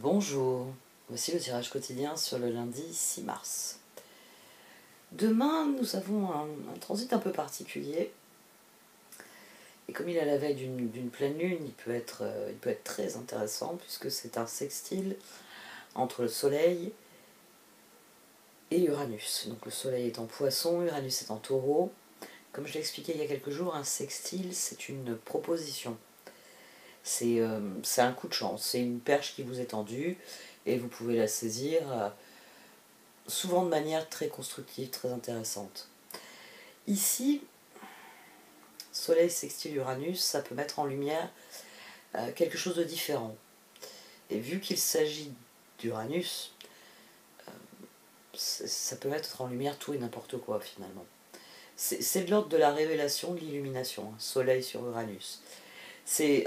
Bonjour, voici le tirage quotidien sur le lundi 6 mars. Demain, nous avons un transit un peu particulier. Et comme il est à la veille d'une pleine lune, il peut être très intéressant puisque c'est un sextile entre le Soleil et Uranus. Donc le Soleil est en Poisson, Uranus est en Taureau. Comme je l'ai expliqué il y a quelques jours, un sextile, c'est une proposition. C'est un coup de chance, c'est une perche qui vous est tendue et vous pouvez la saisir souvent de manière très constructive, très intéressante. Ici, Soleil sextile Uranus, ça peut mettre en lumière quelque chose de différent. Et vu qu'il s'agit d'Uranus, ça peut mettre en lumière tout et n'importe quoi finalement. C'est de l'ordre de la révélation, de l'illumination, hein, Soleil sur Uranus.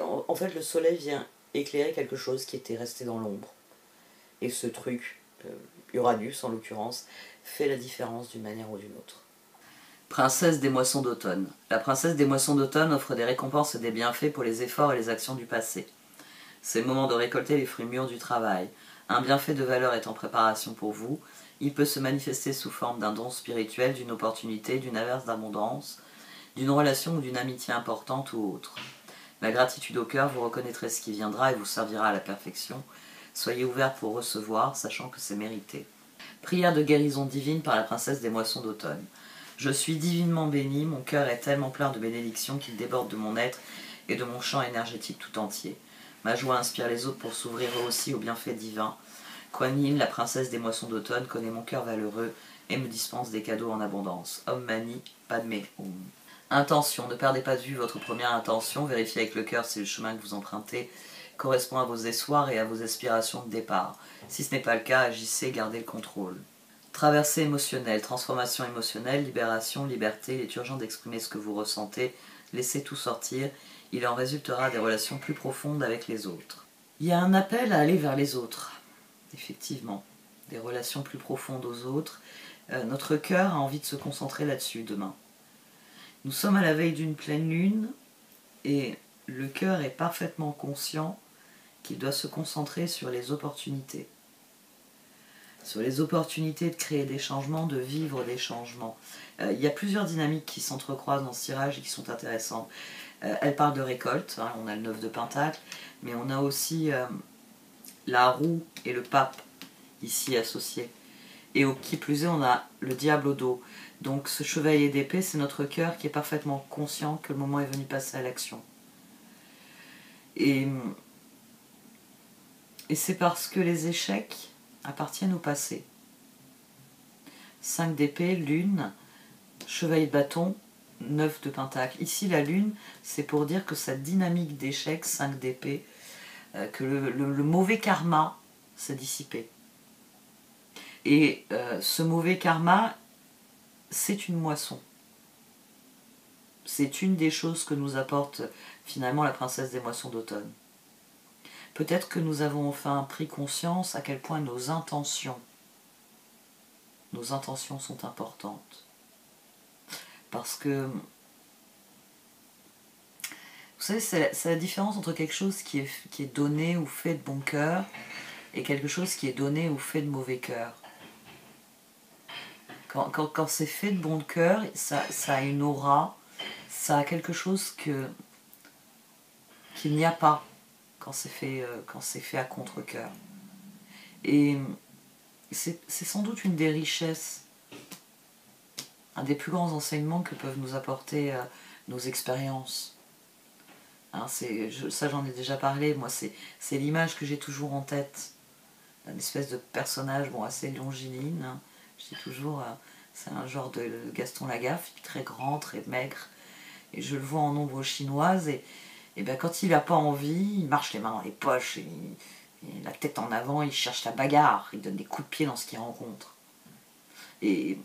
En fait, le Soleil vient éclairer quelque chose qui était resté dans l'ombre. Et ce truc, Uranus en l'occurrence, fait la différence d'une manière ou d'une autre. Princesse des moissons d'automne. La princesse des moissons d'automne offre des récompenses et des bienfaits pour les efforts et les actions du passé. C'est le moment de récolter les fruits mûrs du travail. Un bienfait de valeur est en préparation pour vous. Il peut se manifester sous forme d'un don spirituel, d'une opportunité, d'une averse d'abondance, d'une relation ou d'une amitié importante ou autre. La gratitude au cœur, vous reconnaîtrez ce qui viendra et vous servira à la perfection. Soyez ouvert pour recevoir, sachant que c'est mérité. Prière de guérison divine par la princesse des moissons d'automne. Je suis divinement bénie, mon cœur est tellement plein de bénédictions qu'il déborde de mon être et de mon champ énergétique tout entier. Ma joie inspire les autres pour s'ouvrir eux aussi aux bienfaits divins. Kuan Yin, la princesse des moissons d'automne, connaît mon cœur valeureux et me dispense des cadeaux en abondance. Om Mani Padme Hum. Intention, ne perdez pas de vue votre première intention, vérifiez avec le cœur si le chemin que vous empruntez correspond à vos espoirs et à vos aspirations de départ. Si ce n'est pas le cas, agissez, gardez le contrôle. Traversée émotionnelle, transformation émotionnelle, libération, liberté, il est urgent d'exprimer ce que vous ressentez, laissez tout sortir, il en résultera des relations plus profondes avec les autres. Il y a un appel à aller vers les autres, effectivement, des relations plus profondes aux autres. Notre cœur a envie de se concentrer là-dessus demain. Nous sommes à la veille d'une pleine lune et le cœur est parfaitement conscient qu'il doit se concentrer sur les opportunités. Sur les opportunités de créer des changements, de vivre des changements. Il y a plusieurs dynamiques qui s'entrecroisent dans ce tirage et qui sont intéressantes. Elle parle de récolte, hein, on a le 9 de Pentacle, mais on a aussi la roue et le pape ici associés. Et au qui plus est, on a le diable au dos. Donc ce chevalier d'épée, c'est notre cœur qui est parfaitement conscient que le moment est venu passer à l'action. Et c'est parce que les échecs appartiennent au passé. 5 d'épée, lune, chevalier de bâton, 9 de pentacle. Ici, la lune, c'est pour dire que cette dynamique d'échec, 5 d'épée, que le mauvais karma s'est dissipé. Et ce mauvais karma, c'est une moisson. C'est une des choses que nous apporte finalement la princesse des moissons d'automne. Peut-être que nous avons enfin pris conscience à quel point nos intentions sont importantes. Parce que, vous savez, c'est la différence entre quelque chose qui est donné ou fait de bon cœur et quelque chose qui est donné ou fait de mauvais cœur. Quand c'est fait de bon cœur, ça a une aura, ça a quelque chose qu'il n'y a pas quand c'est fait à contre-cœur. Et c'est sans doute une des richesses, un des plus grands enseignements que peuvent nous apporter nos expériences. Hein, ça j'en ai déjà parlé, moi c'est l'image que j'ai toujours en tête, une espèce de personnage assez longiligne, hein. Je dis toujours, c'est un genre de Gaston Lagaffe, très grand, très maigre, et je le vois en ombre chinoise, et ben quand il n'a pas envie, il marche les mains dans les poches, et la tête en avant, il cherche la bagarre, il donne des coups de pied dans ce qu'il rencontre. Et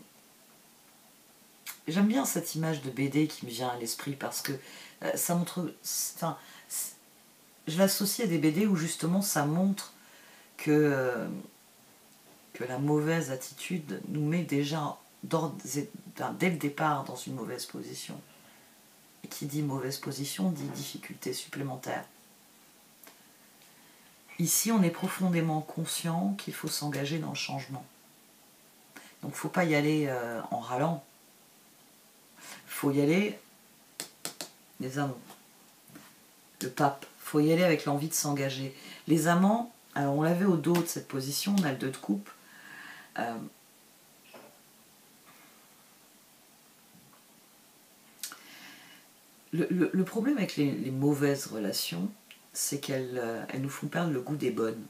j'aime bien cette image de BD qui me vient à l'esprit parce que ça montre... je l'associe à des BD où justement ça montre que la mauvaise attitude nous met déjà dès le départ dans une mauvaise position. Et qui dit mauvaise position dit difficulté supplémentaire. Ici, on est profondément conscient qu'il faut s'engager dans le changement. Donc, il ne faut pas y aller en râlant. Il faut y aller, les amants. Le pape, il faut y aller avec l'envie de s'engager. Les amants, alors on l'avait au dos de cette position, on a le 2 de coupe. Le problème avec les mauvaises relations, c'est qu'elles nous font perdre le goût des bonnes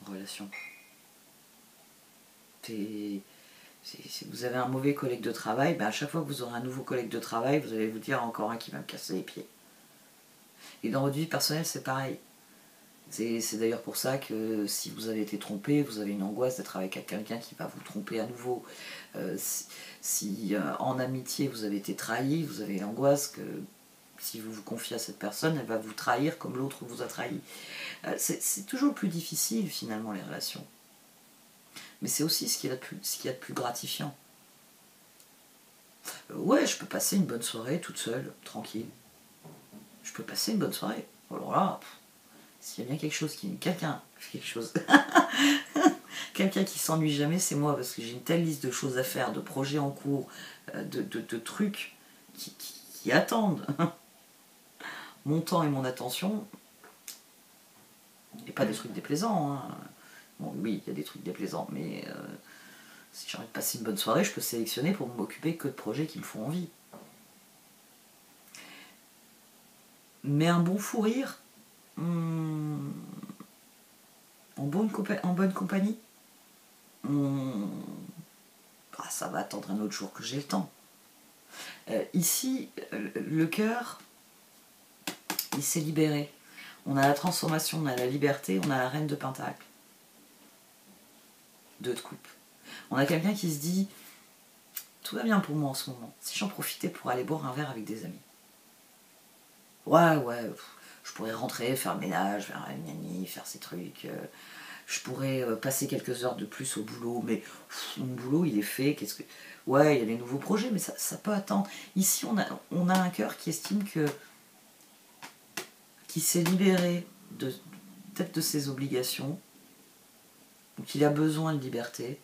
relations. Si vous avez un mauvais collègue de travail, ben à chaque fois que vous aurez un nouveau collègue de travail, vous allez vous dire encore un qui va me casser les pieds. Et dans votre vie personnelle, c'est pareil. C'est d'ailleurs pour ça que si vous avez été trompé, vous avez une angoisse d'être avec quelqu'un qui va vous tromper à nouveau. Si en amitié vous avez été trahi, vous avez l'angoisse que si vous vous confiez à cette personne, elle va vous trahir comme l'autre vous a trahi. C'est toujours plus difficile finalement les relations. Mais c'est aussi ce qu'il y a de plus gratifiant. Ouais, je peux passer une bonne soirée toute seule, tranquille. Je peux passer une bonne soirée. Alors là, s'il y a bien quelqu'un qui s'ennuie jamais, c'est moi, parce que j'ai une telle liste de choses à faire, de projets en cours, de trucs qui attendent mon temps et mon attention, et pas des trucs déplaisants. Hein. Bon, oui, il y a des trucs déplaisants, mais si j'ai envie de passer une bonne soirée, je peux sélectionner pour m'occuper que de projets qui me font envie. Mais un bon fou rire, en bonne compagnie, ça va attendre un autre jour que j'ai le temps. Ici, le cœur, il s'est libéré. On a la transformation, on a la liberté, on a la reine de Pentacle. 2 de coupe. On a quelqu'un qui se dit, tout va bien pour moi en ce moment, si j'en profitais pour aller boire un verre avec des amis. Ouais, je pourrais rentrer, faire le ménage, faire un nani, faire ces trucs. Je pourrais passer quelques heures de plus au boulot, mais mon boulot il est fait. Ouais, il y a des nouveaux projets, mais ça peut attendre. Ici, on a un cœur qui estime qui s'est libéré peut-être de ses obligations, qu'il a besoin de liberté,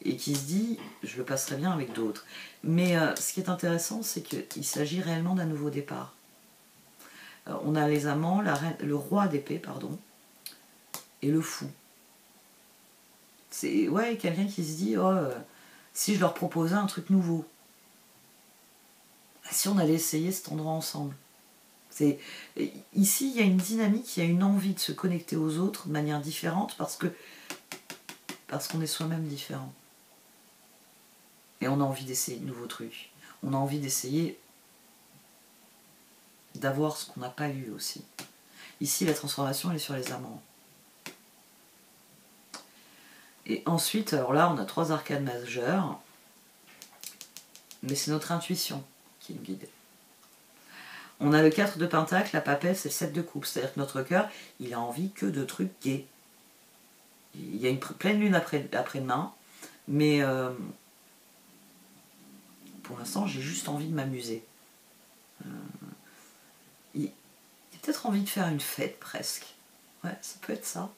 et qui se dit, je le passerai bien avec d'autres. Mais ce qui est intéressant, c'est qu'il s'agit réellement d'un nouveau départ. On a les amants, le roi d'épée, pardon, et le fou. C'est quelqu'un qui se dit, si je leur proposais un truc nouveau, si on allait essayer cet endroit ensemble. Ici, il y a une dynamique, il y a une envie de se connecter aux autres de manière différente parce qu'on est soi-même différent. Et on a envie d'essayer de nouveaux trucs. On a envie d'essayer d'avoir ce qu'on n'a pas eu aussi. Ici, la transformation, elle est sur les amants. Et ensuite, alors là, on a 3 arcanes majeures, mais c'est notre intuition qui nous guide. On a le 4 de Pentacle, la papesse et le 7 de coupe. C'est-à-dire que notre cœur, il a envie que de trucs gays. Il y a une pleine lune après-demain, mais pour l'instant, j'ai juste envie de m'amuser. Il y a peut-être envie de faire une fête, presque. Ouais, ça peut être ça.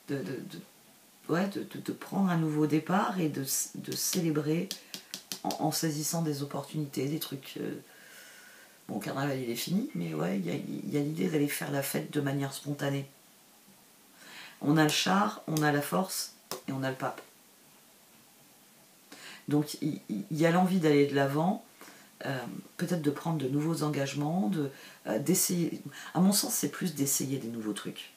De prendre un nouveau départ et de célébrer en saisissant des opportunités, des trucs... Bon, le carnaval, il est fini, mais ouais, il y a l'idée d'aller faire la fête de manière spontanée. On a le char, on a la force et on a le pape. Donc, il y a l'envie d'aller de l'avant, peut-être de prendre de nouveaux engagements, d'essayer... À mon sens, c'est plus d'essayer des nouveaux trucs.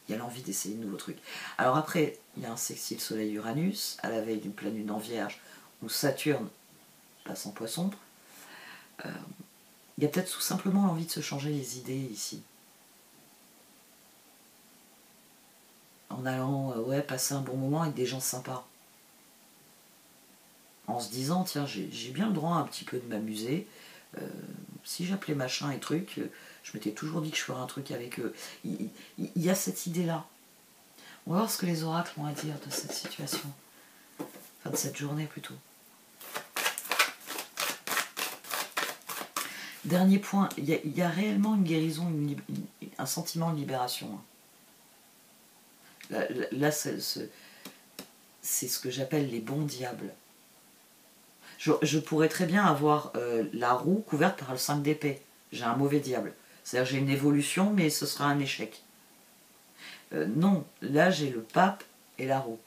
Il y a l'envie d'essayer de nouveaux trucs. Alors après, il y a un sextile Soleil-Uranus, à la veille d'une pleine lune en Vierge, où Saturne passe en Poisson. Il y a peut-être tout simplement l'envie de se changer les idées ici. En allant passer un bon moment avec des gens sympas. En se disant, tiens, j'ai bien le droit un petit peu de m'amuser. Si j'appelais machin et truc, je m'étais toujours dit que je ferais un truc avec eux. Il y a cette idée-là. On va voir ce que les oracles ont à dire de cette situation. Enfin, de cette journée plutôt. Dernier point, il y a réellement une guérison, un sentiment de libération. Là c'est ce que j'appelle les bons diables. Je pourrais très bien avoir la roue couverte par le 5 d'épée. J'ai un mauvais diable. C'est-à-dire j'ai une évolution, mais ce sera un échec. Non, là j'ai le pape et la roue.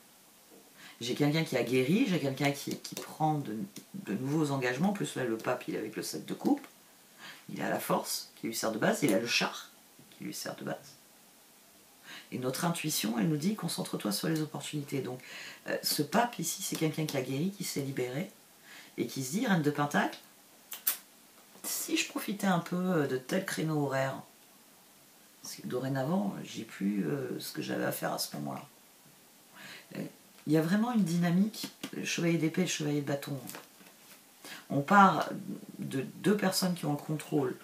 J'ai quelqu'un qui a guéri, j'ai quelqu'un qui prend de nouveaux engagements, plus là le pape il est avec le 7 de coupe, il a la force qui lui sert de base, il a le char qui lui sert de base. Et notre intuition, elle nous dit concentre-toi sur les opportunités. Donc ce pape ici, c'est quelqu'un qui a guéri, qui s'est libéré, et qui se dit, reine de Pentacle, si je profitais un peu de tel créneau horaire, parce que dorénavant, j'ai plus ce que j'avais à faire à ce moment-là. Il y a vraiment une dynamique, le chevalier d'épée et le chevalier de bâton. On part de deux personnes qui ont le contrôle,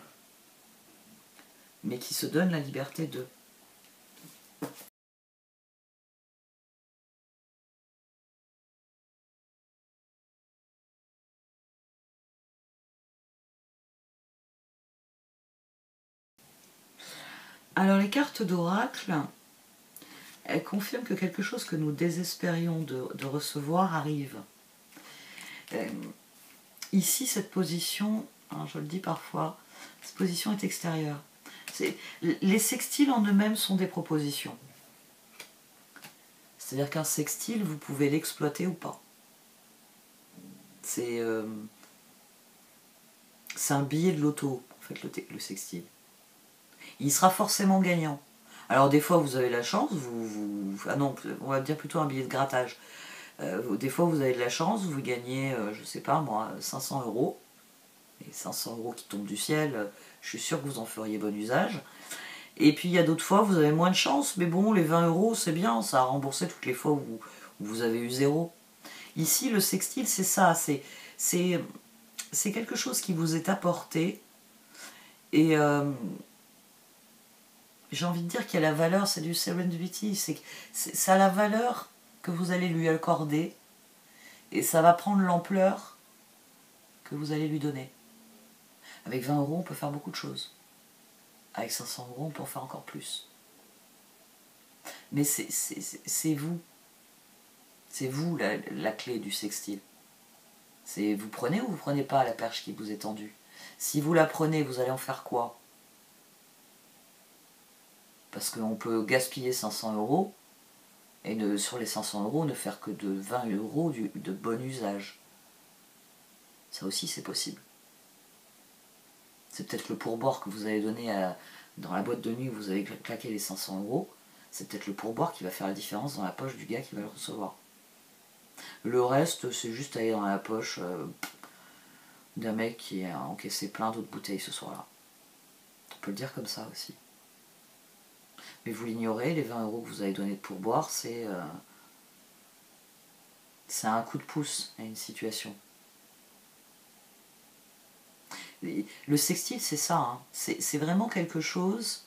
mais qui se donnent la liberté de. Alors les cartes d'oracle, elles confirment que quelque chose que nous désespérions de recevoir arrive. Ici, cette position, hein, je le dis parfois, cette position est extérieure. Les sextiles en eux-mêmes sont des propositions. C'est-à-dire qu'un sextile, vous pouvez l'exploiter ou pas. C'est un billet de loto, en fait, le sextile. Il sera forcément gagnant. Alors des fois, vous avez la chance, ah non, on va dire plutôt un billet de grattage. Des fois, vous avez de la chance, vous gagnez, je sais pas moi, 500 €. Et 500 € qui tombent du ciel, je suis sûre que vous en feriez bon usage. Et puis il y a d'autres fois, vous avez moins de chance, mais bon, les 20 € c'est bien, ça a remboursé toutes les fois où vous avez eu zéro. Ici, le sextile, c'est ça, c'est quelque chose qui vous est apporté, et j'ai envie de dire qu'il y a la valeur, c'est du serendipity, ça a la valeur que vous allez lui accorder, et ça va prendre l'ampleur que vous allez lui donner. Avec 20 €, on peut faire beaucoup de choses. Avec 500 €, on peut en faire encore plus. Mais c'est vous. C'est vous la clé du sextile. C'est vous prenez ou vous prenez pas la perche qui vous est tendue. Si vous la prenez, vous allez en faire quoi? Parce qu'on peut gaspiller 500 € et sur les 500 € ne faire que de 20 € de bon usage. Ça aussi c'est possible. C'est peut-être le pourboire que vous avez donné dans la boîte de nuit où vous avez claqué les 500 €. C'est peut-être le pourboire qui va faire la différence dans la poche du gars qui va le recevoir. Le reste, c'est juste aller dans la poche d'un mec qui a encaissé plein d'autres bouteilles ce soir-là. On peut le dire comme ça aussi. Mais vous l'ignorez, les 20 € que vous avez donné de pourboire, c'est un coup de pouce à une situation. Le sextile, c'est ça. Hein. C'est vraiment quelque chose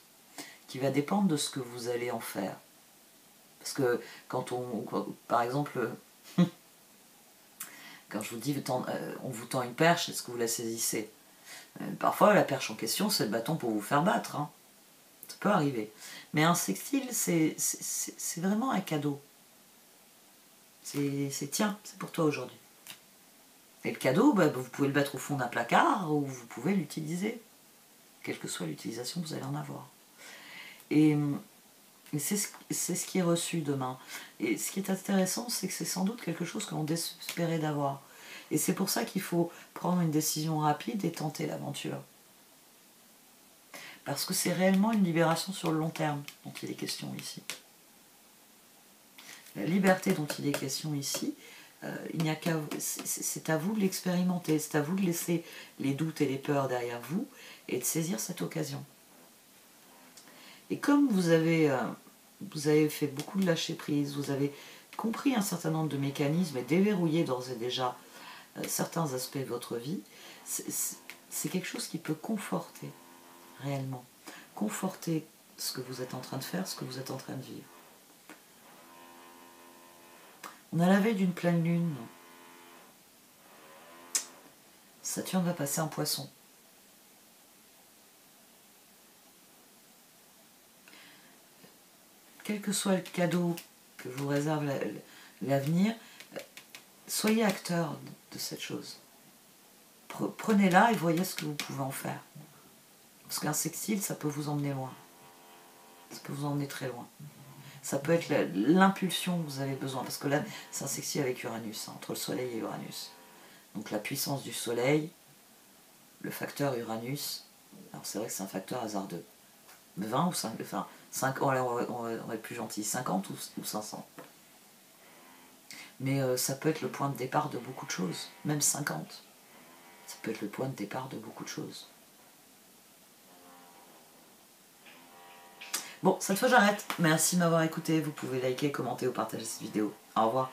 qui va dépendre de ce que vous allez en faire. Parce que par exemple, quand je vous dis on vous tend une perche, est-ce que vous la saisissez? Parfois, la perche en question, c'est le bâton pour vous faire battre. Hein. Ça peut arriver. Mais un sextile, c'est vraiment un cadeau. Tiens, c'est pour toi aujourd'hui. Et le cadeau, vous pouvez le mettre au fond d'un placard ou vous pouvez l'utiliser. Quelle que soit l'utilisation que vous allez en avoir. Et c'est ce qui est reçu demain. Et ce qui est intéressant, c'est que c'est sans doute quelque chose que l'on désespérait d'avoir. Et c'est pour ça qu'il faut prendre une décision rapide et tenter l'aventure. Parce que c'est réellement une libération sur le long terme dont il est question ici. La liberté dont il est question ici, c'est à vous de l'expérimenter, c'est à vous de laisser les doutes et les peurs derrière vous et de saisir cette occasion. Et comme vous avez fait beaucoup de lâcher prise, vous avez compris un certain nombre de mécanismes et déverrouillé d'ores et déjà certains aspects de votre vie, c'est quelque chose qui peut conforter réellement, conforter ce que vous êtes en train de faire, ce que vous êtes en train de vivre. On a la veille d'une pleine lune. Saturne va passer en Poisson. quel que soit le cadeau que vous réserve l'avenir, soyez acteur de cette chose. Prenez-la et voyez ce que vous pouvez en faire. Parce qu'un sextile, ça peut vous emmener loin. Ça peut vous emmener très loin. Ça peut être l'impulsion que vous avez besoin. Parce que là, c'est un sextile avec Uranus, hein, entre le Soleil et Uranus. Donc la puissance du Soleil, le facteur Uranus, alors c'est vrai que c'est un facteur hasardeux. 20 ou 5, enfin 5, on va être plus gentil, 50 ou 500. Mais ça peut être le point de départ de beaucoup de choses, même 50. Ça peut être le point de départ de beaucoup de choses. Bon, cette fois j'arrête. Merci de m'avoir écouté. Vous pouvez liker, commenter ou partager cette vidéo. Au revoir.